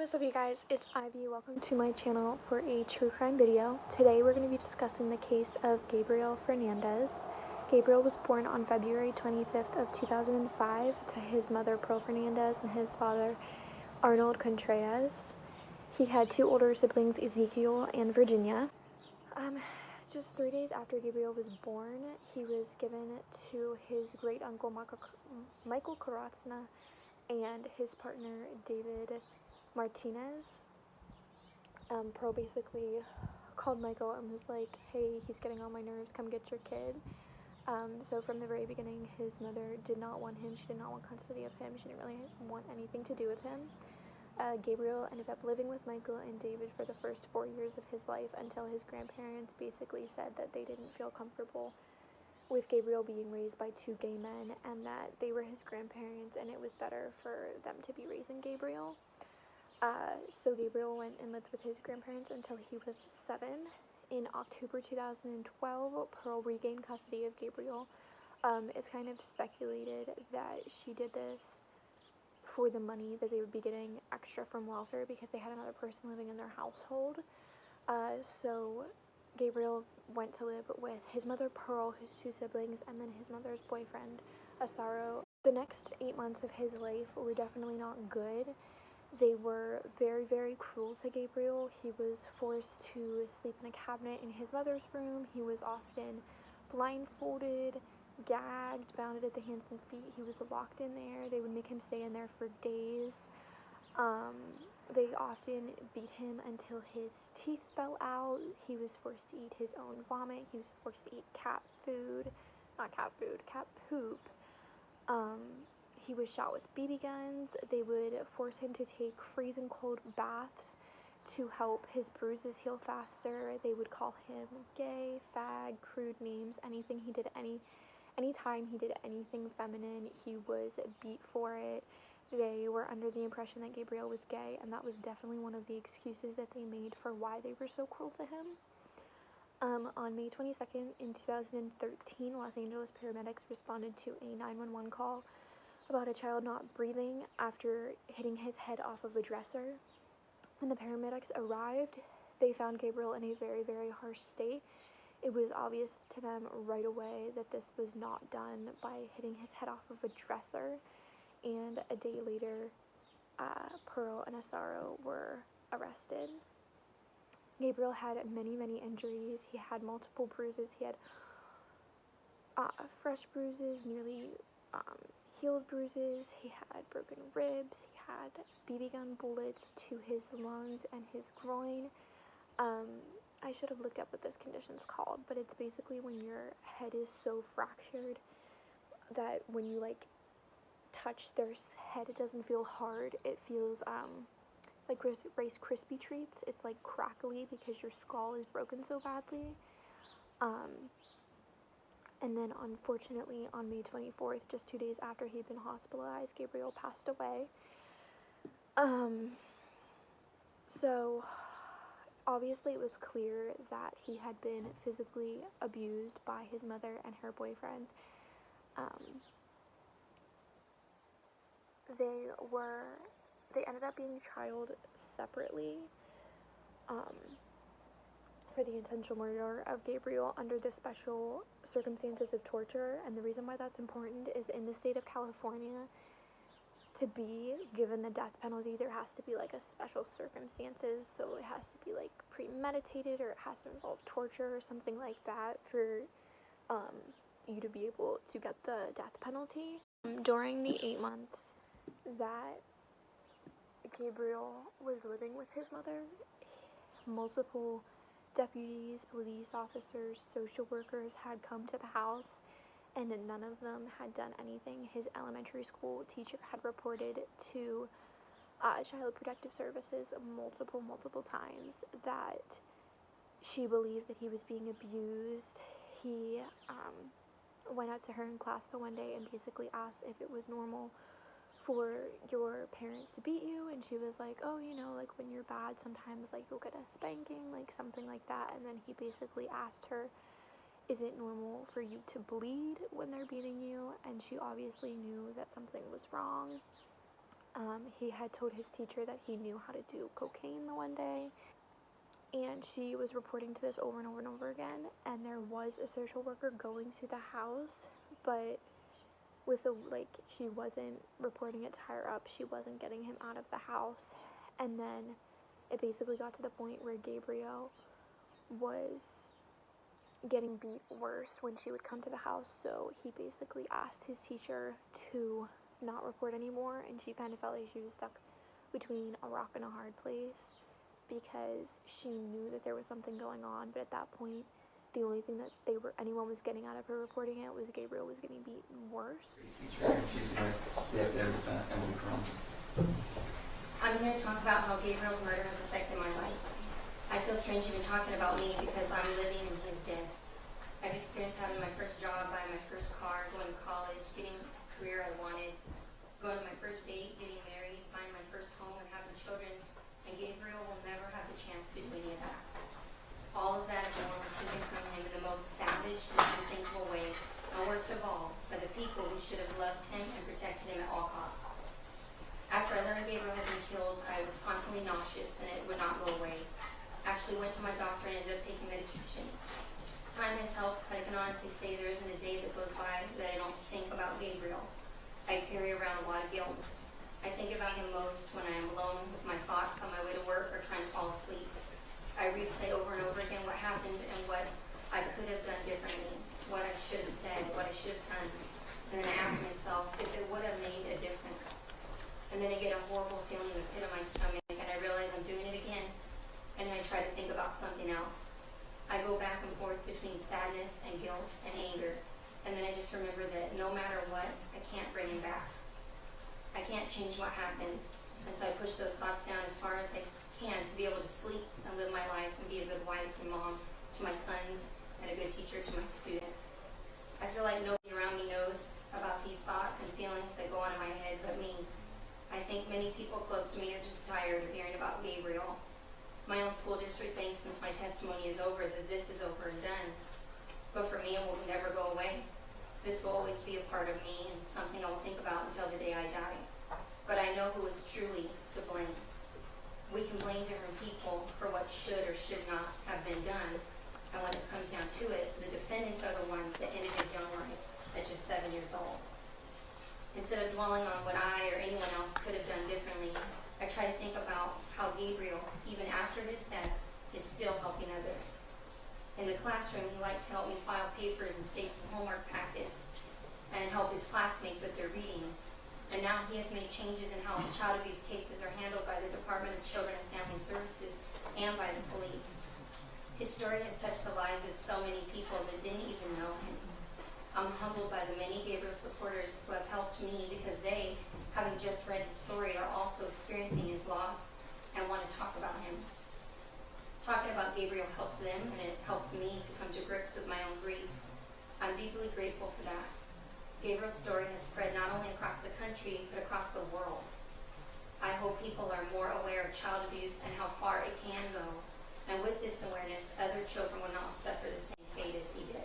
What's up you guys, it's Ivy. Welcome to my channel for a true crime video. Today we're going to be discussing the case of Gabriel Fernandez. Gabriel was born on February 25th of 2005 to his mother Pearl Fernandez and his father Arnold Contreras. He had two older siblings, Ezekiel and Virginia. Just 3 days after Gabriel was born, he was given to his great uncle Michael Karatzna and his partner David Martinez. Pearl basically called Michael and was like, hey, he's getting on my nerves, come get your kid. So from the very beginning, his mother did not want him. She did not want custody of him. She didn't really want anything to do with him. Gabriel ended up living with Michael and David for the first 4 years of his life until his grandparents basically said that they didn't feel comfortable with Gabriel being raised by two gay men and that they were his grandparents and it was better for them to be raising Gabriel. So Gabriel went and lived with his grandparents until he was 7. In October 2012, Pearl regained custody of Gabriel. It's kind of speculated that she did this for the money that they would be getting extra from welfare because they had another person living in their household. So Gabriel went to live with his mother Pearl, his two siblings, and then his mother's boyfriend, Asaro. The next 8 months of his life were definitely not good. They were very, very cruel to Gabriel. He was forced to sleep in a cabinet in his mother's room. He was often blindfolded, gagged, bounded at the hands and feet. He was locked in there. They would make him stay in there for days. They often beat him until his teeth fell out. He was forced to eat his own vomit. He was forced to eat cat poop. He was shot with BB guns. They would force him to take freezing cold baths to help his bruises heal faster. They would call him gay, fag, crude names. Anytime he did anything feminine, he was beat for it. They were under the impression that Gabriel was gay, and that was definitely one of the excuses that they made for why they were so cruel to him. On May 22nd in 2013, Los Angeles paramedics responded to a 911 call about a child not breathing after hitting his head off of a dresser. When the paramedics arrived, they found Gabriel in a very, very harsh state. It was obvious to them right away that this was not done by hitting his head off of a dresser. And a day later, Pearl and Asaro were arrested. Gabriel had many, many injuries. He had multiple bruises. He had fresh bruises, nearly healed bruises. He had broken ribs. He had BB gun bullets to his lungs and his groin. I should have looked up what this condition's called, but it's basically when your head is so fractured that when you touch their head, it doesn't feel hard. It feels like Rice Krispie treats. It's like crackly because your skull is broken so badly. And then unfortunately on May 24th, just 2 days after he'd been hospitalized, Gabriel passed away. So obviously it was clear that he had been physically abused by his mother and her boyfriend. They ended up being trialed separately for the intentional murder of Gabriel under the special circumstances of torture. And the reason why that's important is in the state of California, to be given the death penalty, there has to be a special circumstances. So it has to be premeditated, or it has to involve torture or something like that for you to be able to get the death penalty. During the 8 months that Gabriel was living with his mother, multiple deputies, police officers, social workers had come to the house, and none of them had done anything. His elementary school teacher had reported to Child Protective Services multiple times that she believed that he was being abused. He went up to her in class the one day and basically asked if it was normal for your parents to beat you, and she was like, oh, when you're bad, sometimes you'll get a spanking, something like that. And then he basically asked her, is it normal for you to bleed when they're beating you? And she obviously knew that something was wrong. He had told his teacher that he knew how to do cocaine the one day, and she was reporting to this over and over and over again, and there was a social worker going to the house, but she wasn't reporting it to higher up. She wasn't getting him out of the house. And then it basically got to the point where Gabriel was getting beat worse when she would come to the house, so he basically asked his teacher to not report anymore, and she kind of felt like she was stuck between a rock and a hard place because she knew that there was something going on, but at that point the only thing that anyone was getting out of her reporting it was Gabriel was getting beaten worse. I'm here to talk about how Gabriel's murder has affected my life. I feel strange even talking about me because I'm living and he's dead. I've experienced having my first job, buying my first car, going to college, getting the career I wanted, going to my first date, getting married, finding my first home, and having children, and Gabriel will never have the chance to do any of that. All of that alone was taken from him in the most savage and unthinkable way, and worst of all, by the people who should have loved him and protected him at all costs. After I learned Gabriel had been killed, I was constantly nauseous and it would not go away. Actually went to my doctor and ended up taking medication. Time has helped, but I can honestly say there isn't a day that goes by that I don't think about Gabriel. I carry around a lot of guilt. I think about him most when I am alone with my thoughts on my way to work or trying to fall asleep. I replay over and over again what happened and what I could have done differently, what I should have said, what I should have done. And then I ask myself if it would have made a difference. And then I get a horrible feeling in the pit of my stomach and I realize I'm doing it again. And I try to think about something else. I go back and forth between sadness and guilt and anger. And then I just remember that no matter what, I can't bring him back. I can't change what happened. And so I push those thoughts down as far as I can to be able to sleep and live my life and be a good wife and mom to my sons and a good teacher to my students. I feel like nobody around me knows about these thoughts and feelings that go on in my head but me. I think many people close to me are just tired of hearing about Gabriel. My own school district thinks since my testimony is over that this is over and done. But for me, it will never go away. This will always be a part of me and something I will think about until the day I die. But I know who is truly to blame. We can blame different people for what should or should not have been done. And when it comes down to it, the defendants are the ones that ended his young life at just 7 years old. Instead of dwelling on what I or anyone else could have done differently, I try to think about how Gabriel, even after his death, is still helping others. In the classroom, he liked to help me file papers and state homework packets and help his classmates with their reading. And now he has made changes in how child abuse cases are handled by the Department of Children and Family Services and by the police. His story has touched the lives of so many people that didn't even know him. I'm humbled by the many Gabriel supporters who have helped me because they, having just read his story, are also experiencing his loss and want to talk about him. Talking about Gabriel helps them and it helps me to come to grips with my own grief. I'm deeply grateful for that. Gabriel's story has spread not only across the country, but across the world. I hope people are more aware of child abuse and how far it can go. And with this awareness, other children will not suffer the same fate as he did.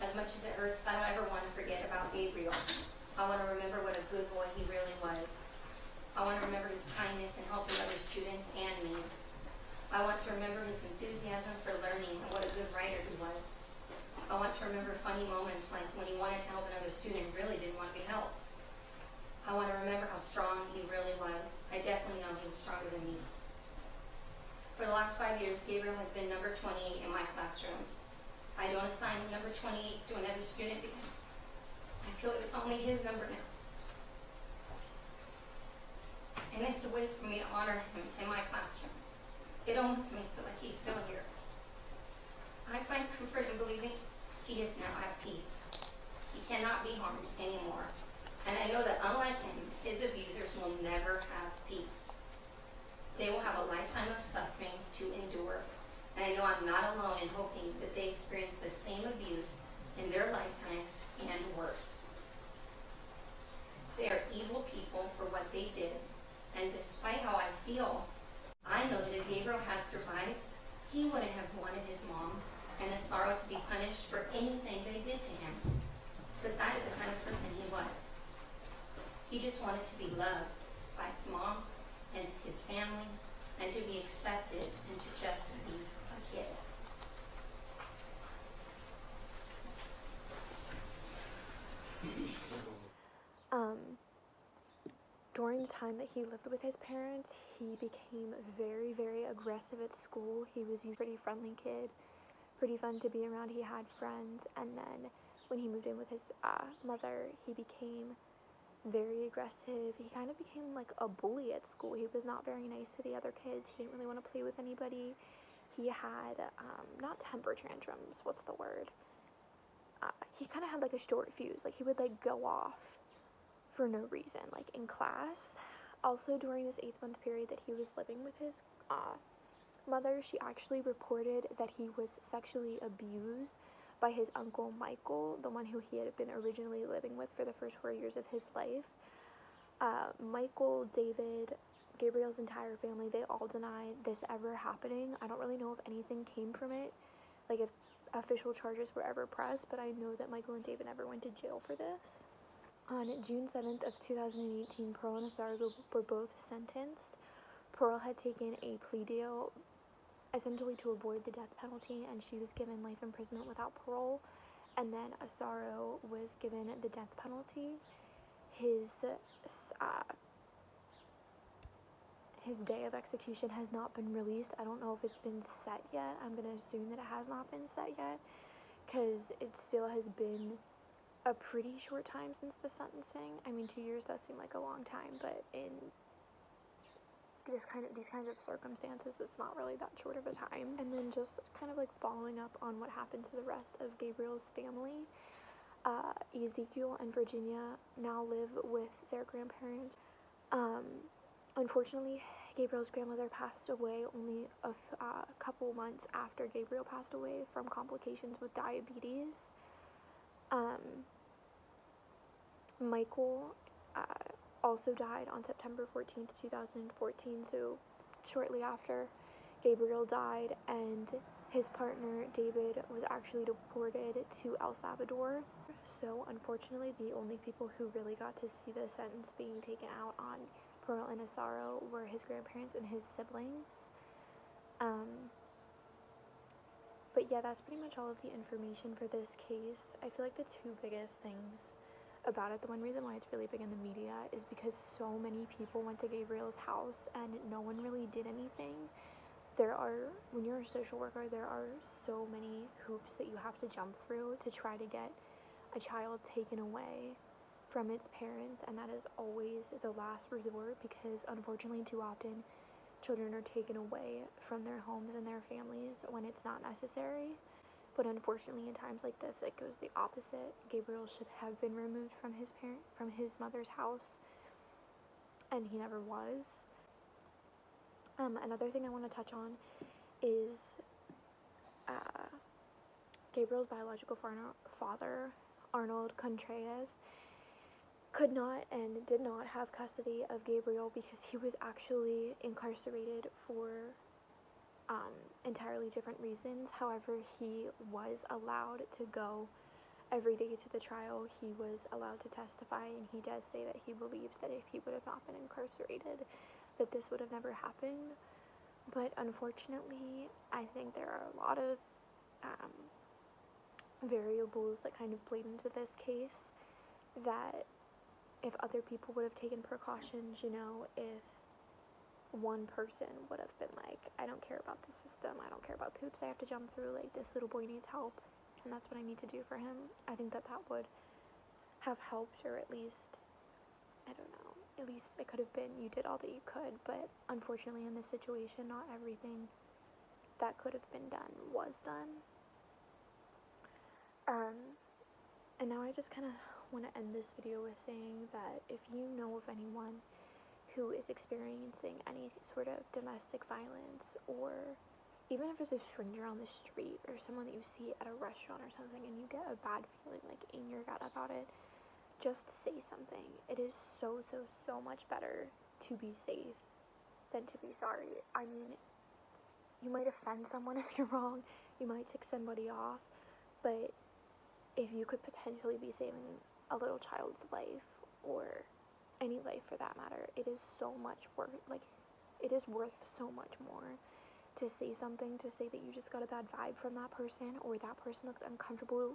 As much as it hurts, I don't ever want to forget about Gabriel. I want to remember what a good boy he really was. I want to remember his kindness in helping other students and me. I want to remember his enthusiasm for learning and what a good writer he was. I want to remember funny moments like when he wanted to help another student and really didn't want to be helped. I want to remember how strong he really was. I definitely know he was stronger than me. For the last 5 years, Gabriel has been number 28 in my classroom. I don't assign number 28 to another student because I feel like it's only his number now. And it's a way for me to honor him in my classroom. It almost makes it like he's still here. I find comfort in believing he is now at peace. He cannot be harmed anymore. And I know that unlike him, his abusers will never have peace. They will have a lifetime of suffering to endure. And I know I'm not alone in hoping that they experience the same abuse in their lifetime and worse. They are evil people for what they did. And despite how I feel, I know that if Gabriel had survived, he wouldn't have wanted his mom and his sorrow to be punished for anything they did to him. Because that is the kind of person he was. He just wanted to be loved family and to be accepted and to just be a kid. During the time that he lived with his parents, he became very, very aggressive at school. He was a pretty friendly kid, pretty fun to be around. He had friends, and then when he moved in with his mother, he became very aggressive. He kind of became like a bully at school. He was not very nice to the other kids. He didn't really want to play with anybody. He had, not temper tantrums, what's the word? He kind of had like a short fuse. Like he would like go off for no reason, like in class. Also, during this 8-month period that he was living with his mother, she actually reported that he was sexually abused by his uncle Michael, the one who he had been originally living with for the first 4 years of his life. Michael, David, Gabriel's entire family, they all deny this ever happening. I don't really know if anything came from it, like if official charges were ever pressed, but I know that Michael and David never went to jail for this. On June 7th of 2018, Pearl and Asaro were both sentenced. Pearl had taken a plea deal essentially to avoid the death penalty, and she was given life imprisonment without parole. And then Asaro was given the death penalty. His day of execution has not been released. I don't know if it's been set yet. I'm going to assume that it has not been set yet, because it still has been a pretty short time since the sentencing. I mean, 2 years does seem like a long time, but in these kinds of circumstances, it's not really that short of a time. And then just kind of like following up on what happened to the rest of Gabriel's family, Ezekiel and Virginia now live with their grandparents. Unfortunately, Gabriel's grandmother passed away only a couple months after Gabriel passed away from complications with diabetes. Michael also died on September 14th, 2014, so shortly after Gabriel died, and his partner David was actually deported to El Salvador. So unfortunately, the only people who really got to see the sentence being taken out on Pearl and Asaro were his grandparents and his siblings. But yeah, that's pretty much all of the information for this case. I feel like the two biggest things about it, the one reason why it's really big in the media, is because so many people went to Gabriel's house and no one really did anything. When you're a social worker, there are so many hoops that you have to jump through to try to get a child taken away from its parents, and that is always the last resort, because unfortunately too often children are taken away from their homes and their families when it's not necessary. But unfortunately, in times like this, it goes the opposite. Gabriel should have been removed from his mother's house, and he never was. Another thing I want to touch on is Gabriel's biological father, Arnold Contreras, could not and did not have custody of Gabriel because he was actually incarcerated for entirely different reasons. However, he was allowed to go every day to the trial. He was allowed to testify, and he does say that he believes that if he would have not been incarcerated, that this would have never happened. But unfortunately, I think there are a lot of variables that kind of played into this case, that if other people would have taken precautions, if one person would have been like, I don't care about the system, I don't care about the hoops I have to jump through, like, this little boy needs help, and that's what I need to do for him, I think that would have helped, or at least, I don't know, at least it could have been, you did all that you could. But unfortunately in this situation, not everything that could have been done was done. And now I just kind of want to end this video with saying that if you know of anyone who is experiencing any sort of domestic violence, or even if it's a stranger on the street or someone that you see at a restaurant or something, and you get a bad feeling like in your gut about it, just say something. It is so much better to be safe than to be sorry. I mean, you might offend someone if you're wrong, you might tick somebody off, but if you could potentially be saving a little child's life, or any life for that matter, it is so much worth, like, it is worth so much more to say something, to say that you just got a bad vibe from that person, or that person looks uncomfortable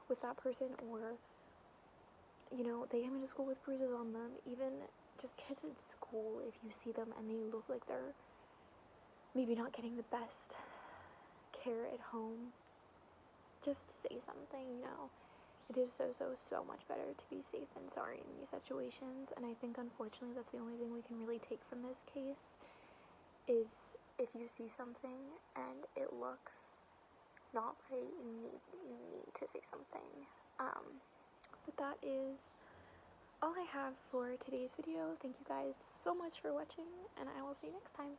with that person, or, you know, they came into school with bruises on them. Even just kids at school, if you see them and they look like they're maybe not getting the best care at home, just to say something, you know. It is so much better to be safe than sorry in these situations. And I think, unfortunately, that's the only thing we can really take from this case, is if you see something and it looks not right, you need to say something. But that is all I have for today's video. Thank you guys so much for watching, and I will see you next time.